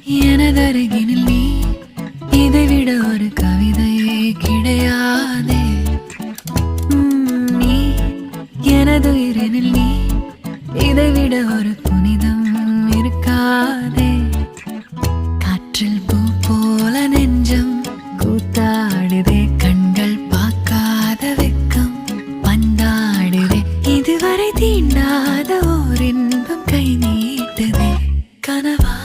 எனதருகினில் நீ, இதைவிட ஒரு கவிதையே கிடையாதே. நீ எனதுயிரினில் நீ, இதைவிட ஒரு புனிதம் இருக்காதே. காற்றில் பூ போல நெஞ்சம் கூத்தாடுதே, கண்கள் பார்க்காத வெக்கம் பந்தாடுதே. இதுவரை தீண்டாத ஓர் இன்பம் கை நீட்டுதே. கனவா